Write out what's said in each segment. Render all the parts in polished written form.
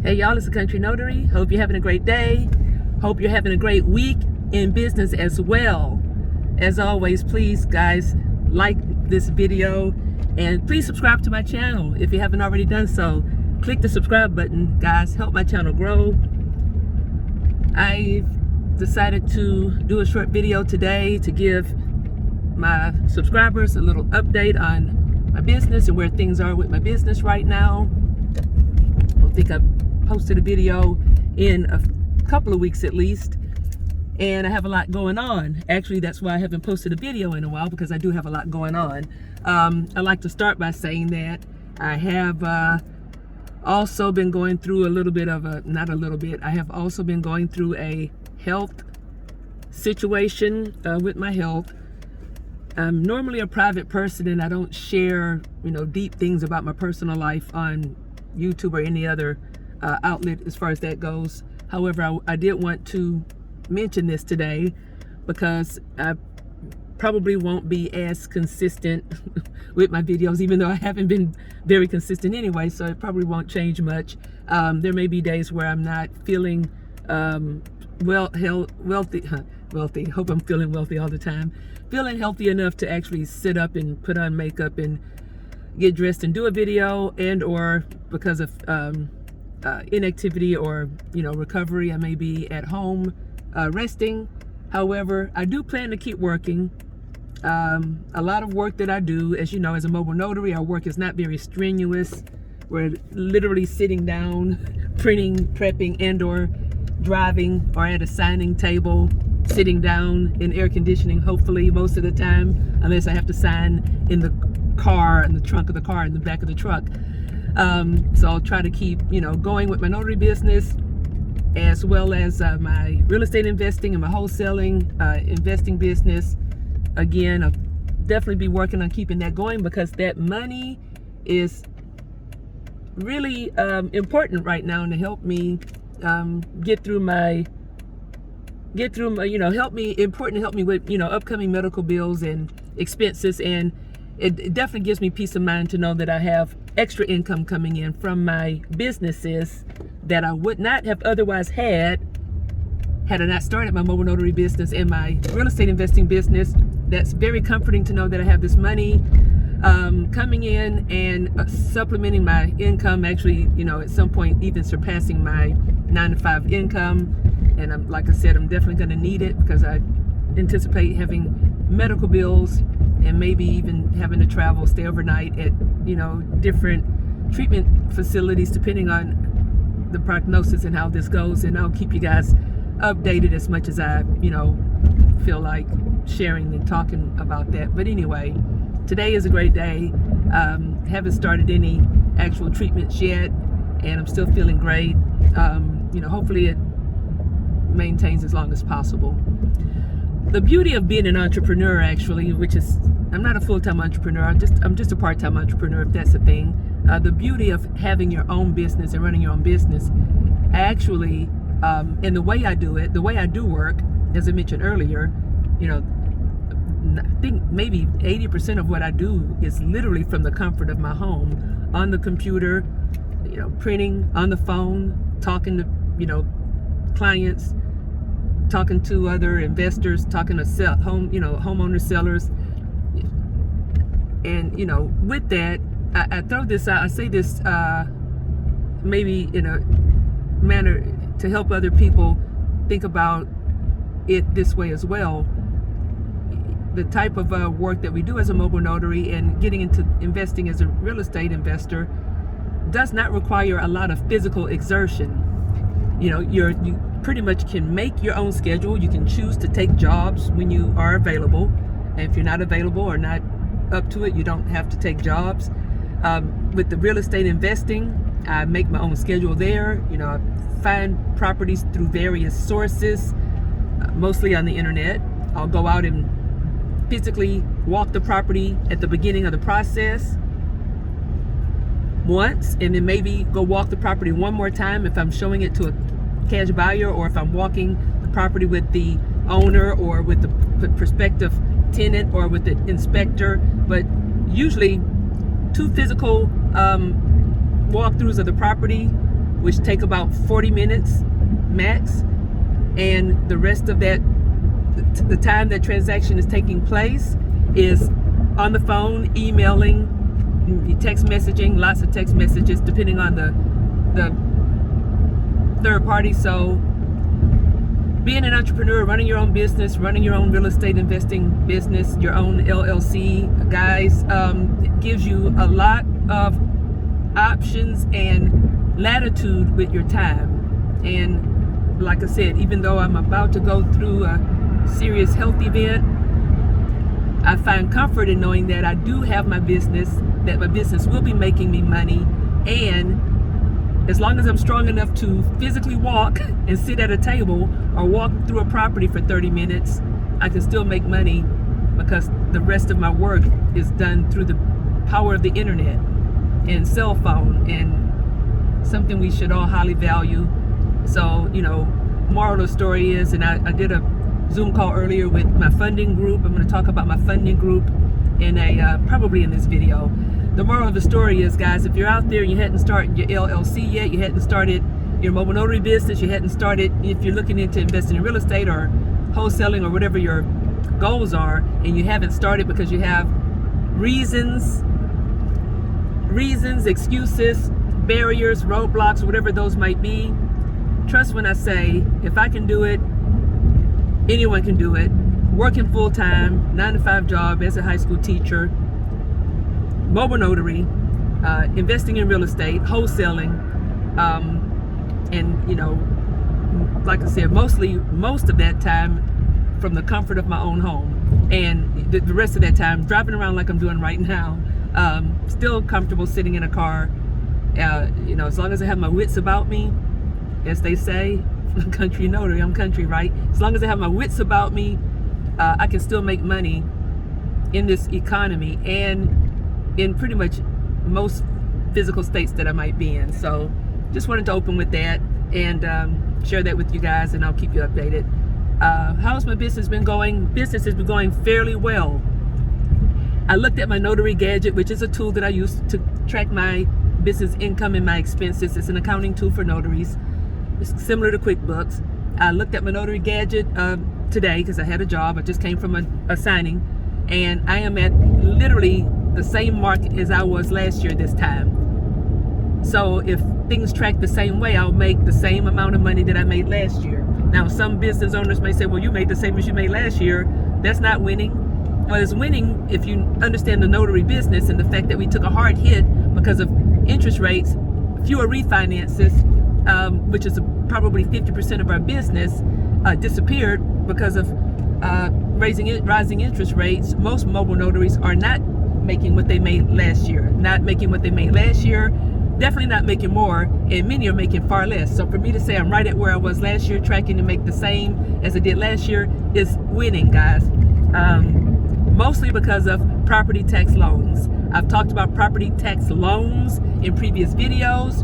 Hey y'all, it's the Country Notary. Hope you're having a great day. Hope you're having a great week in business as well. As always, please guys, like this video and please subscribe to my channel if you haven't already done so. Click the subscribe button, guys. Help my channel grow. I've decided to do a short video today to give my subscribers a little update on my business and where things are with my business right now. I think I've posted a video in a couple of weeks at least, and I have a lot going on. Actually, that's why I haven't posted a video in a while, because I do have a lot going on. I'd like to start by saying that I have also been going through a little bit of a, not a little bit, I have also been going through a health situation with my health. I'm normally a private person and I don't share, deep things about my personal life on YouTube or any other outlet as far as that goes. However, I did want to mention this today because I probably won't be as consistent with my videos, even though I haven't been very consistent anyway, so it probably won't change much. There may be days where I'm not feeling wealthy. Hope I'm feeling wealthy all the time. Feeling healthy enough to actually sit up and put on makeup and get dressed and do a video, and or because of inactivity or recovery, I may be at home resting. However, I do plan to keep working. A lot of work that I do, as you know, as a mobile notary, our work is not very strenuous. We're literally sitting down, printing, prepping, and or driving, or at a signing table, sitting down in air conditioning, hopefully most of the time, unless I have to sign in the car, in the trunk of the car, in the back of the truck. So I'll try to keep going with my notary business, as well as my real estate investing and my wholesaling investing business. Again, I'll definitely be working on keeping that going, because that money is really important right now to help me get through my help me with upcoming medical bills and expenses. And it definitely gives me peace of mind to know that I have extra income coming in from my businesses that I would not have otherwise had I not started my mobile notary business and my real estate investing business. That's very comforting to know that I have this money coming in and supplementing my income, actually, at some point even surpassing my 9-to-5 income. And like I said, I'm definitely going to need it, because I anticipate having medical bills and maybe even having to travel, stay overnight at different treatment facilities, depending on the prognosis and how this goes. And I'll keep you guys updated as much as I feel like sharing and talking about that. But anyway, today is a great day. Haven't started any actual treatments yet, and I'm still feeling great. Hopefully it maintains as long as possible. The beauty of being an entrepreneur, actually, which is, I'm not a full-time entrepreneur, I'm just a part-time entrepreneur, if that's a thing. The beauty of having your own business and running your own business, actually, and the way I do it, the way I do work, as I mentioned earlier, I think maybe 80% of what I do is literally from the comfort of my home, on the computer, printing, on the phone, talking to clients, talking to other investors, talking to homeowner sellers. And with that, I throw this out, I say this maybe in a manner to help other people think about it this way as well. The type of work that we do as a mobile notary and getting into investing as a real estate investor does not require a lot of physical exertion. You pretty much can make your own schedule. You can choose to take jobs when you are available, and if you're not available or not up to it, you don't have to take jobs. With the real estate investing, I make my own schedule there. I find properties through various sources, mostly on the internet. I'll go out and physically walk the property at the beginning of the process once, and then maybe go walk the property one more time if I'm showing it to a cash buyer, or if I'm walking the property with the owner or with the prospective tenant or with the inspector. But usually 2 physical walkthroughs of the property which take about 40 minutes max, and the rest of that, the time that transaction is taking place, is on the phone, emailing, text messaging, lots of text messages depending on the third party. So being an entrepreneur, running your own business, running your own real estate investing business, your own LLC, guys, it gives you a lot of options and latitude with your time. And like I said, even though I'm about to go through a serious health event, I find comfort in knowing that I do have my business, that my business will be making me money, and as long as I'm strong enough to physically walk and sit at a table or walk through a property for 30 minutes, I can still make money, because the rest of my work is done through the power of the internet and cell phone, and something we should all highly value. So, you know, moral of the story is, and I did a Zoom call earlier with my funding group. I'm going to talk about my funding group in probably in this video. The moral of the story is, guys, if you're out there and you hadn't started your LLC yet, you hadn't started your mobile notary business, you hadn't started, if you're looking into investing in real estate or wholesaling or whatever your goals are, and you haven't started because you have reasons, excuses, barriers, roadblocks, whatever those might be, trust when I say, if I can do it, anyone can do it. Working full-time, 9-to-5 job as a high school teacher, mobile notary, investing in real estate, wholesaling, and, you know, like I said, most of that time from the comfort of my own home, and the rest of that time driving around like I'm doing right now, still comfortable sitting in a car. You know, as long as I have my wits about me, as they say, country notary, I'm country, right? As long as I have my wits about me, I can still make money in this economy and in pretty much most physical states that I might be in. So just wanted to open with that and share that with you guys, and I'll keep you updated. How's my business been going? Business has been going fairly well. I looked at my notary gadget, which is a tool that I use to track my business income and my expenses. It's an accounting tool for notaries. It's similar to QuickBooks. I looked at my notary gadget today because I had a job. I just came from a signing, and I am at literally the same mark as I was last year this time. So if things track the same way, I'll make the same amount of money that I made last year. Now, some business owners may say, well, you made the same as you made last year. That's not winning. Well, it's winning if you understand the notary business and the fact that we took a hard hit because of interest rates, fewer refinances, which is probably 50% of our business, disappeared because of rising interest rates. Most mobile notaries are not making what they made last year. Definitely not making more, and many are making far less. So for me to say I'm right at where I was last year, tracking to make the same as I did last year, is winning, guys. Mostly because of property tax loans. I've talked about property tax loans in previous videos.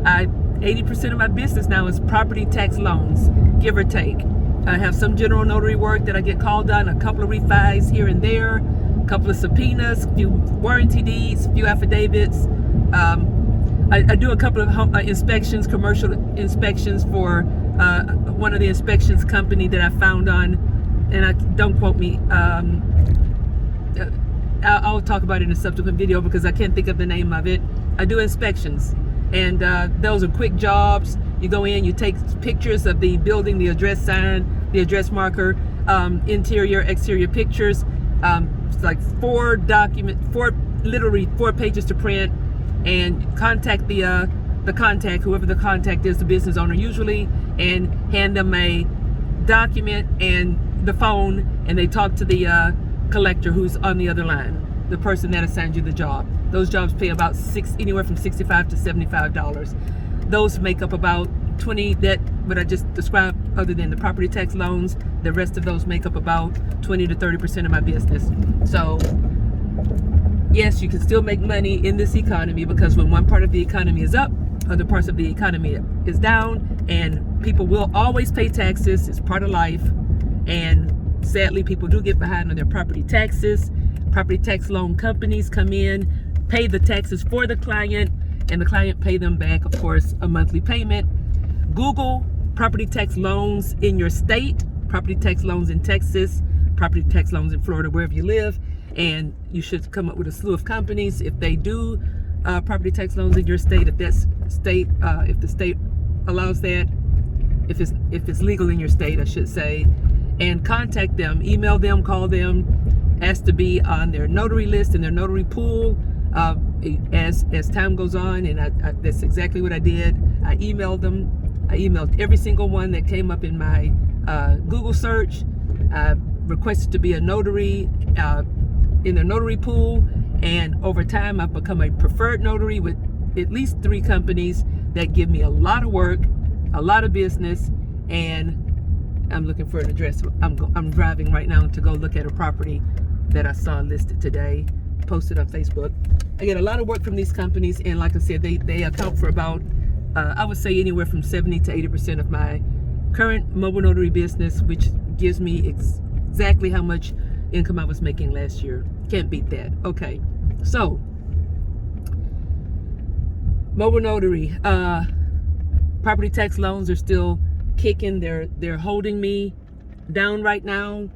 80% of my business now is property tax loans, give or take. I have some general notary work that I get called on, a couple of refis here and there, a couple of subpoenas, a few warranty deeds, a few affidavits. I do a couple of inspections, commercial inspections for one of the inspections company that I found on, and don't quote me, I'll talk about it in a subsequent video because I can't think of the name of it. I do inspections, and those are quick jobs. You go in, you take pictures of the building, the address sign, the address marker, interior, exterior pictures. It's like literally four pages to print, and contact the contact, whoever the contact is, the business owner usually, and hand them a document and the phone, and they talk to the collector who's on the other line, the person that assigned you the job. Those jobs pay about anywhere from $65 to $75. Those make up about 20 that what I just described, other than the property tax loans. The rest of those make up about 20 to 30% of my business. So yes, you can still make money in this economy, because when one part of the economy is up, other parts of the economy is down, and people will always pay taxes. It's part of life, and sadly people do get behind on their property taxes. Property tax loan companies come in, pay the taxes for the client, and the client pay them back, of course, a monthly payment. Google property tax loans in your state, property tax loans in Texas, property tax loans in Florida, wherever you live, and you should come up with a slew of companies if they do property tax loans in your state, if that's state, if the state allows that, if it's legal in your state, I should say, and contact them, email them, call them, ask to be on their notary list and their notary pool as time goes on. And I that's exactly what I did. I emailed them. I emailed every single one that came up in my Google search. I requested to be a notary in their notary pool, and over time I've become a preferred notary with at least 3 companies that give me a lot of work, a lot of business. And I'm looking for an address. I'm driving right now to go look at a property that I saw listed today, posted on Facebook. I get a lot of work from these companies, and like I said, they account for about I would say anywhere from 70 to 80% of my current mobile notary business, which gives me exactly how much income I was making last year. Can't beat that. Okay, so mobile notary, property tax loans are still kicking. They're holding me down right now.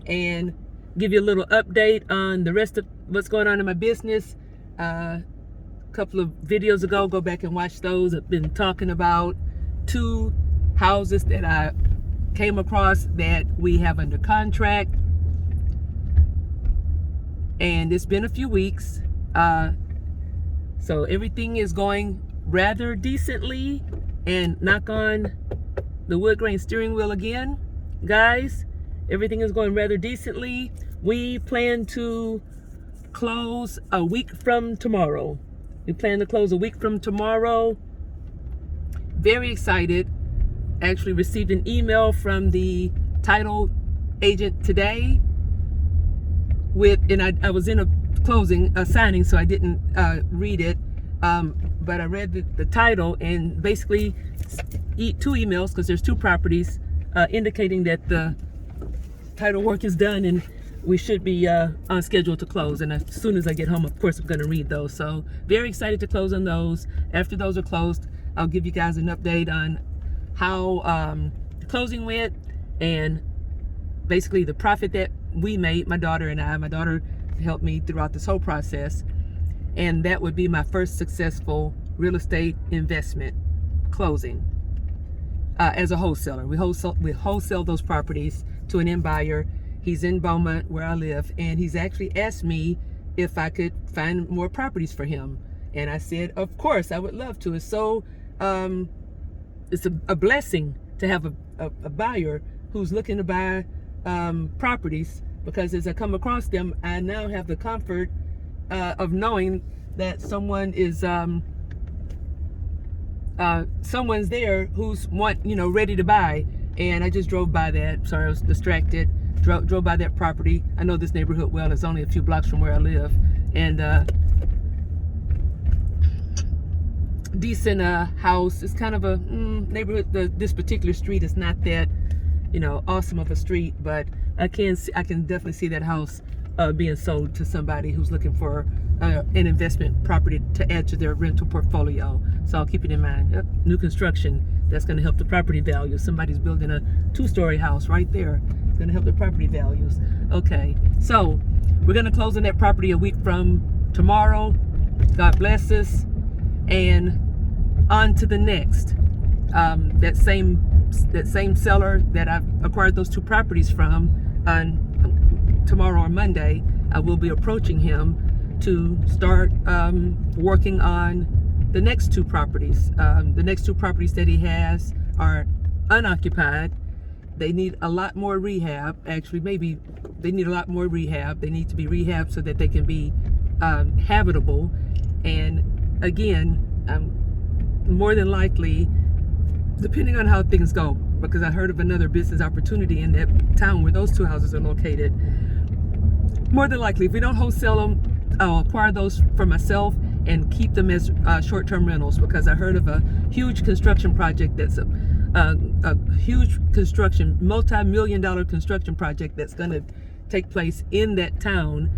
And give you a little update on the rest of what's going on in my business. Couple of videos ago, go back and watch those. I've been talking about 2 houses that I came across that we have under contract, and it's been a few weeks, so everything is going rather decently. And knock on the wood grain steering wheel again, guys, everything is going rather decently. We plan to close a week from tomorrow. Very excited. Actually received an email from the title agent today and I was in a signing, so I didn't read it, but I read the title, and basically 2 emails, because there's 2 properties, indicating that the title work is done and we should be on schedule to close. And as soon as I get home, of course, I'm going to read those. So very excited to close on those. After those are closed, I'll give you guys an update on how the closing went, and basically the profit that we made, my daughter and I. My daughter helped me throughout this whole process, and that would be my first successful real estate investment closing as a wholesaler. We wholesale those properties to an end buyer. He's in Beaumont, where I live, and he's actually asked me if I could find more properties for him. And I said, of course, I would love to. It's so, it's a blessing to have a buyer who's looking to buy properties, because as I come across them, I now have the comfort of knowing that someone is, someone's there who's ready to buy. And I just drove by that. Sorry, I was distracted. Drove by that property. I know this neighborhood well. It's only a few blocks from where I live, and decent house. It's kind of a neighborhood. This particular street is not that awesome of a street, but I can definitely see that house being sold to somebody who's looking for an investment property to add to their rental portfolio. So I'll keep it in mind. Yep. New construction, that's going to help the property value. Somebody's building a 2-story house right there. It's going to help the property values. Okay, so we're going to close on that property a week from tomorrow. God bless us. And on to the next. That same seller that I've acquired those 2 properties from, on tomorrow or Monday, I will be approaching him to start working on the next 2 properties. The next 2 properties that he has are unoccupied. They need a lot more rehab. Actually, maybe they need a lot more rehab. They need to be rehabbed so that they can be habitable. And again, more than likely, depending on how things go, because I heard of another business opportunity in that town where those 2 houses are located. More than likely, if we don't wholesale them, I'll acquire those for myself and keep them as short-term rentals, because I heard of a huge construction project that's a huge construction, multi-million-dollar construction project that's going to take place in that town.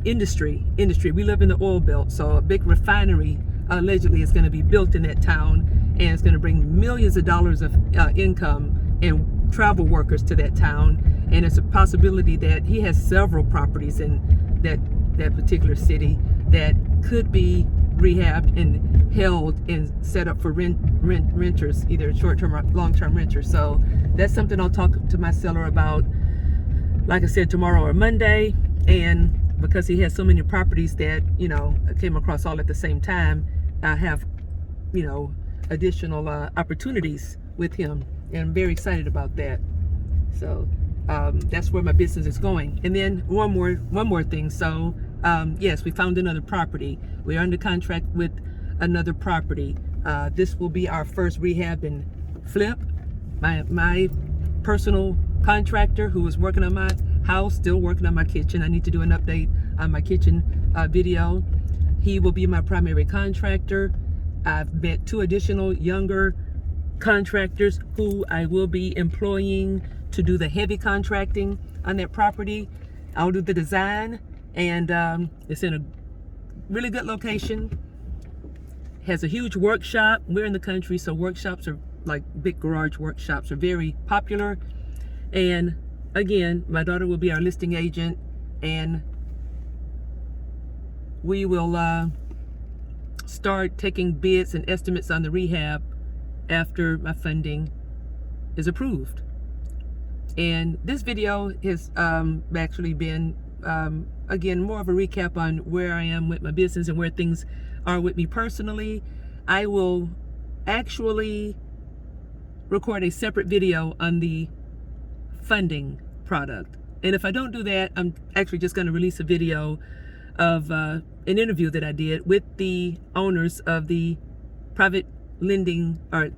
Industry. We live in the oil belt, so a big refinery allegedly is going to be built in that town, and it's going to bring millions of dollars of income and travel workers to that town. And it's a possibility that he has several properties in that particular city that could be rehabbed and held and set up for renters, either short-term or long-term renters. So that's something I'll talk to my seller about, like I said, tomorrow or Monday. And because he has so many properties that, you know, I came across all at the same time, I have, you know, additional opportunities with him, and I'm very excited about that. So that's where my business is going. And then one more thing. So yes, we found another property. We are under contract with another property. This will be our first rehab and flip. My personal contractor who is working on my house, still working on my kitchen. I need to do an update on my kitchen video. He will be my primary contractor. I've met 2 additional younger contractors who I will be employing to do the heavy contracting on that property. I'll do the design, and it's in a really good location. Has a huge workshop. We're in the country, so workshops are like big garage workshops are very popular. And again, my daughter will be our listing agent, and we will start taking bids and estimates on the rehab after my funding is approved. And this video has actually been again more of a recap on where I am with my business and where things are with me personally. I will actually record a separate video on the funding product, and if I don't do that, I'm actually just going to release a video of an interview that I did with the owners of the private lending, or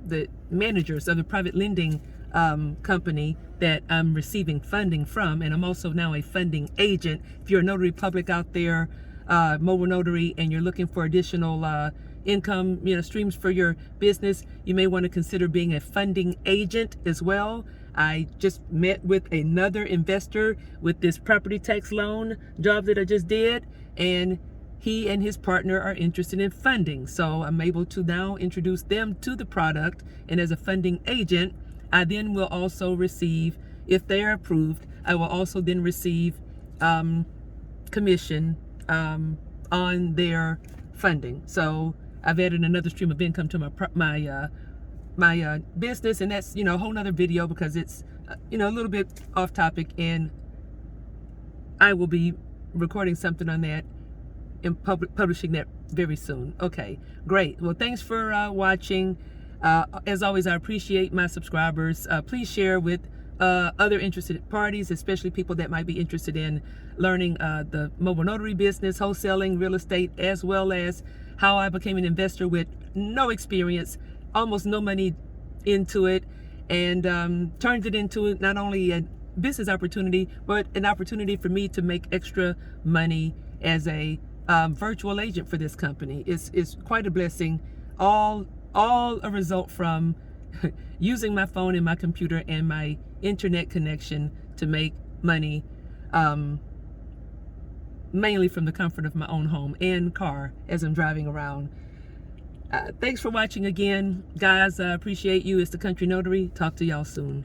the managers of the private lending company that I'm receiving funding from. And I'm also now a funding agent. If you're a notary public out there, mobile notary, and you're looking for additional income, you know, streams for your business, you may want to consider being a funding agent as well. I just met with another investor with this property tax loan job that I just did, and he and his partner are interested in funding. So I'm able to now introduce them to the product, and as a funding agent, I then will also receive, if they are approved, I will also then receive commission on their funding. So I've added another stream of income to my business, and that's, you know, a whole nother video because it's you know, a little bit off topic, and I will be recording something on that and publishing that very soon. Okay, great. Well, thanks for watching. As always, I appreciate my subscribers. Please share with other interested parties, especially people that might be interested in learning the mobile notary business, wholesaling, real estate, as well as how I became an investor with no experience, almost no money into it, and turned it into not only a business opportunity, but an opportunity for me to make extra money as a virtual agent for this company. It's quite a blessing. All a result from using my phone and my computer and my internet connection to make money, mainly from the comfort of my own home and car as I'm driving around. Thanks for watching again, guys. I appreciate you. It's the Country Notary. Talk to y'all soon.